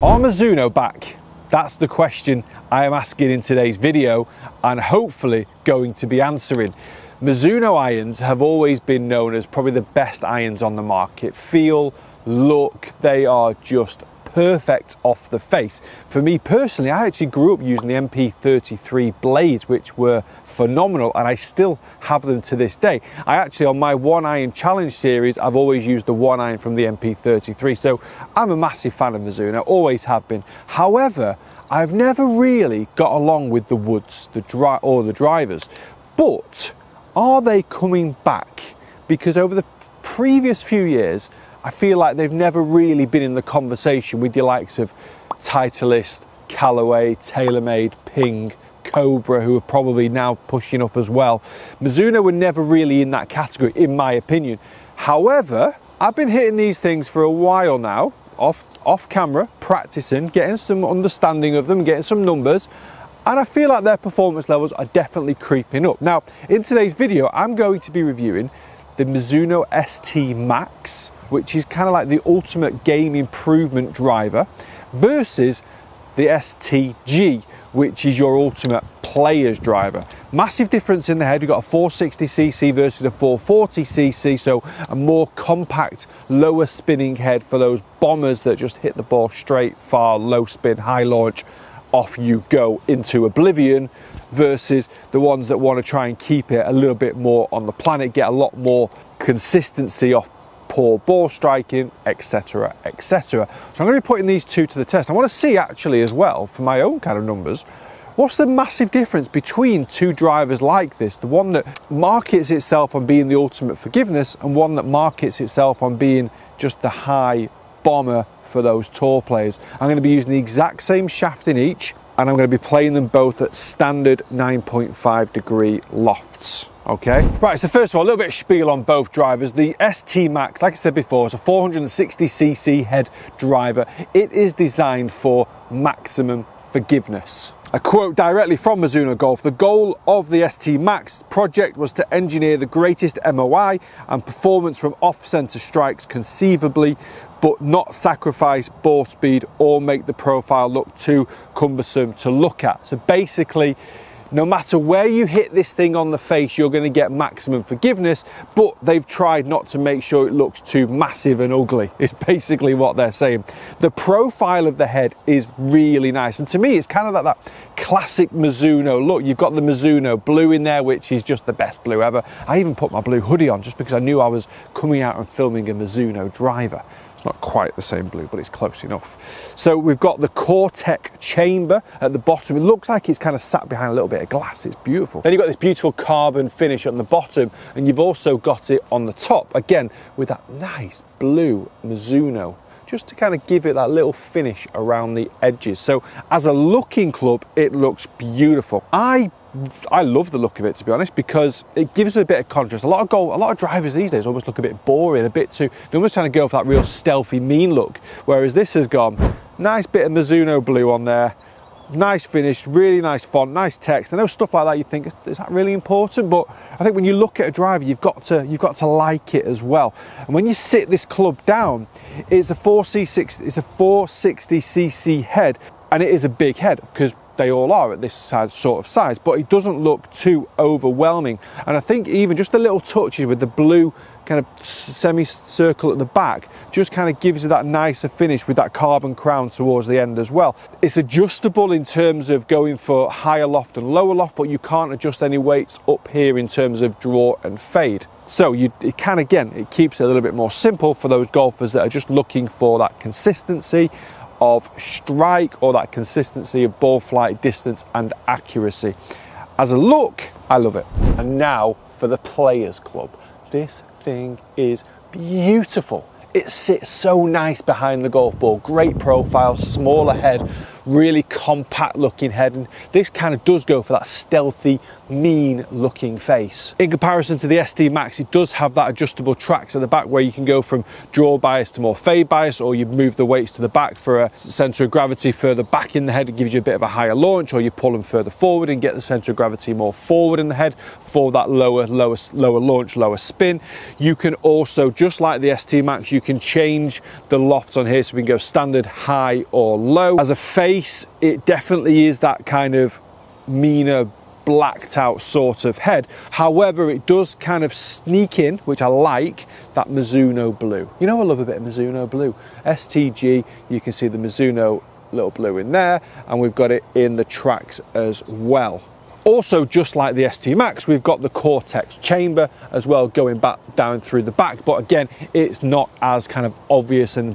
Are Mizuno back? That's the question I am asking in today's video and hopefully going to be answering. Mizuno irons have always been known as probably the best irons on the market. Feel, look, they are just perfect off the face. For me personally, I actually grew up using the MP33 blades, which were phenomenal, and I still have them to this day. I actually, on my one iron challenge series, I've always used the one iron from the MP33, so I'm a massive fan of Mizuno, always have been. However, I've never really got along with the woods, the drivers. But are they coming back? Because over the previous few years, I feel like they've never really been in the conversation with your likes of Titleist, Callaway, TaylorMade, Ping, Cobra, who are probably now pushing up as well. Mizuno were never really in that category, in my opinion. However, I've been hitting these things for a while now, off camera, practicing, getting some understanding of them, getting some numbers, and I feel like their performance levels are definitely creeping up. Now, in today's video, I'm going to be reviewing the Mizuno ST Max, which is kind of like the ultimate game improvement driver, versus the STG, which is your ultimate player's driver. Massive difference in the head. We've got a 460cc versus a 440cc, so a more compact, lower spinning head for those bombers that just hit the ball straight, far, low spin, high launch, off you go into oblivion, versus the ones that want to try and keep it a little bit more on the planet, get a lot more consistency off poor ball striking, etc, etc. So I'm going to be putting these two to the test. I want to see actually as well, for my own kind of numbers, what's the massive difference between two drivers like this, the one that markets itself on being the ultimate forgiveness and one that markets itself on being just the high bomber for those tour players. I'm going to be using the exact same shaft in each, and I'm going to be playing them both at standard 9.5 degree lofts. Okay, right, so first of all, a little bit of spiel on both drivers. The ST Max, like I said before, is a 460cc head driver. It is designed for maximum forgiveness. A quote directly from Mizuno Golf: "The goal of the ST Max project was to engineer the greatest MOI and performance from off-center strikes conceivably, but not sacrifice ball speed or make the profile look too cumbersome to look at." So basically, no matter where you hit this thing on the face, you're going to get maximum forgiveness, but they've tried not to make sure it looks too massive and ugly, is basically what they're saying. The profile of the head is really nice, and to me it's kind of like that classic Mizuno look. You've got the Mizuno blue in there, which is just the best blue ever. I even put my blue hoodie on just because I knew I was coming out and filming a Mizuno driver. Not quite the same blue, but it's close enough. So we've got the Cortec chamber at the bottom. It looks like it's kind of sat behind a little bit of glass. It's beautiful. Then you've got this beautiful carbon finish on the bottom, and you've also got it on the top, again, with that nice blue Mizuno, just to kind of give it that little finish around the edges. So as a looking club, it looks beautiful. I love the look of it, to be honest, because it gives it a bit of contrast. A lot of drivers these days almost look a bit boring, a bit too, they're almost trying to go for that real stealthy, mean look, whereas this has gone nice bit of Mizuno blue on there, nice finish, really nice font, nice text. I know stuff like that you think, is that really important? But I think when you look at a driver, you've got to like it as well. And when you sit this club down, it's a 460cc head, and it is a big head because they all are at this sort of size, but it doesn't look too overwhelming. And I think even just the little touches with the blue kind of semicircle at the back just kind of gives you that nicer finish with that carbon crown towards the end as well. It's adjustable in terms of going for higher loft and lower loft, but you can't adjust any weights up here in terms of draw and fade. So it keeps it a little bit more simple for those golfers that are just looking for that consistency of strike or that consistency of ball flight, distance and accuracy. As a look, I love it. And now for the Players Club. This thing is beautiful. It sits so nice behind the golf ball, great profile, smaller head, really compact looking head, and this kind of does go for that stealthy, mean looking face. In comparison to the ST Max, it does have that adjustable tracks at the back where you can go from draw bias to more fade bias, or you move the weights to the back for a center of gravity further back in the head. It gives you a bit of a higher launch, or you pull them further forward and get the center of gravity more forward in the head for that lower launch, lower spin. You can also, just like the ST Max, you can change the lofts on here, so we can go standard, high or low. As a face, it definitely is that kind of meaner, blacked out sort of head. However, it does kind of sneak in, which I like, that Mizuno blue. You know, I love a bit of Mizuno blue. STG, you can see the Mizuno little blue in there, and we've got it in the tracks as well. Also, just like the ST Max, we've got the Cortex chamber as well going back down through the back, but again, it's not as kind of obvious and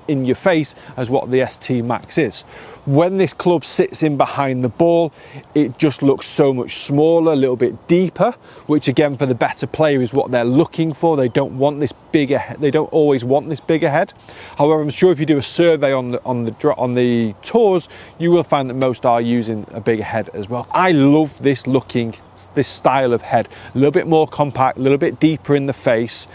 in your face as what the ST Max is. When this club sits in behind the ball, it just looks so much smaller, a little bit deeper, which again, for the better player, is what they're looking for. They don't want this bigger head. They don't always want this bigger head. However, I'm sure if you do a survey on the tours, you will find that most are using a bigger head as well. I love this style of head. A little bit more compact, a little bit deeper in the face,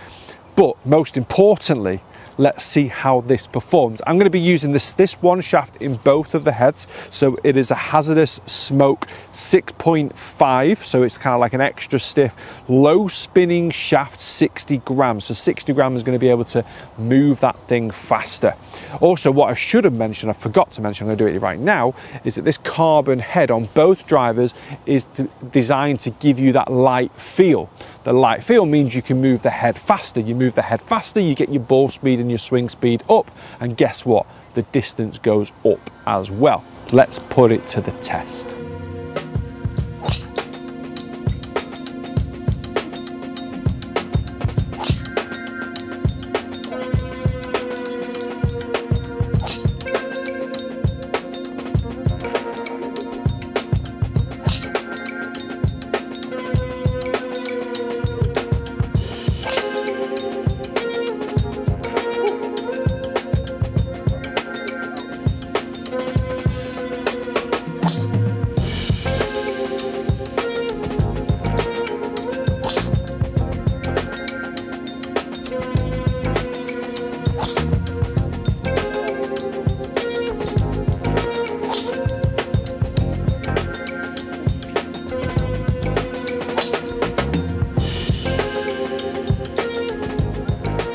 but most importantly, let's see how this performs. I'm going to be using this one shaft in both of the heads. So it is a Hazardous Smoke 6.5, so it's kind of like an extra stiff, low spinning shaft, 60 grams. So 60 grams is going to be able to move that thing faster. Also, what I should have mentioned, I forgot to mention, I'm going to do it right now, is that this carbon head on both drivers is designed to give you that light feel. The light feel means you can move the head faster. You move the head faster, you get your ball speed and your swing speed up, and guess what? The distance goes up as well. Let's put it to the test.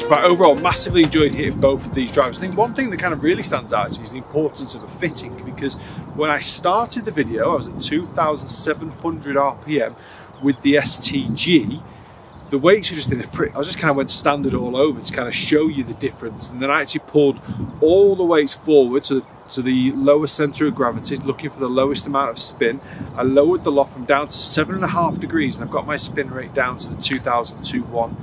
But overall, massively enjoyed hitting both of these drivers. I think one thing that kind of really stands out is the importance of a fitting, because when I started the video, I was at 2,700 RPM with the STG. The weights were just in a pretty, I just kind of went standard all over to kind of show you the difference. And then I actually pulled all the weights forward to the lowest center of gravity, looking for the lowest amount of spin. I lowered the loft from down to 7.5 degrees, and I've got my spin rate down to the 2002-1.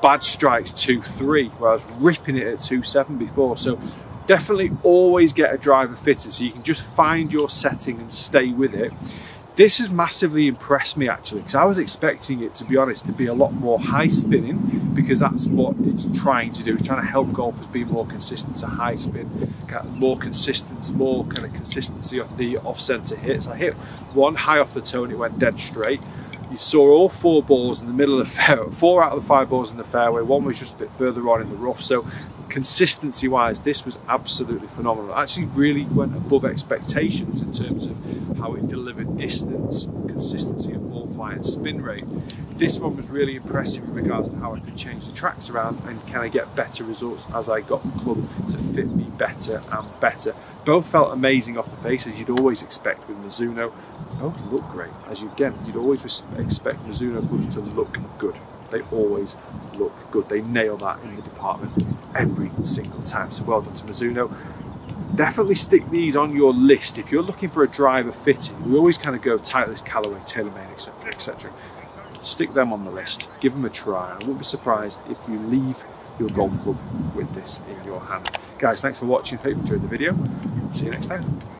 Bad strikes 2.3, where I was ripping it at 2.7 before. So definitely always get a driver fitted so you can just find your setting and stay with it. This has massively impressed me actually, because I was expecting it, to be honest, to be a lot more high spinning, because that's what it's trying to do. It's trying to help golfers be more consistent to high spin, more consistency off the off-center hits. I hit one high off the toe and it went dead straight. You saw all 4 balls in the middle of the fairway, 4 out of the 5 balls in the fairway, one was just a bit further on in the rough. So consistency wise, this was absolutely phenomenal. It actually really went above expectations in terms of how it delivered distance, consistency of ball flight and spin rate. This one was really impressive in regards to how I could change the tracks around and kind of get better results as I got the club to fit me better and better. Both felt amazing off the face, as you'd always expect with Mizuno. Both look great, as you'd always expect Mizuno clubs to look good. They always look good. They nail that in the department every single time. So well done to Mizuno. Definitely stick these on your list if you're looking for a driver fitting. We always kind of go Titleist, Callaway, TaylorMade, etc., etc. Stick them on the list. Give them a try. I wouldn't be surprised if you leave your golf club with this in your hand. Guys, thanks for watching. Hope you enjoyed the video. See you next time.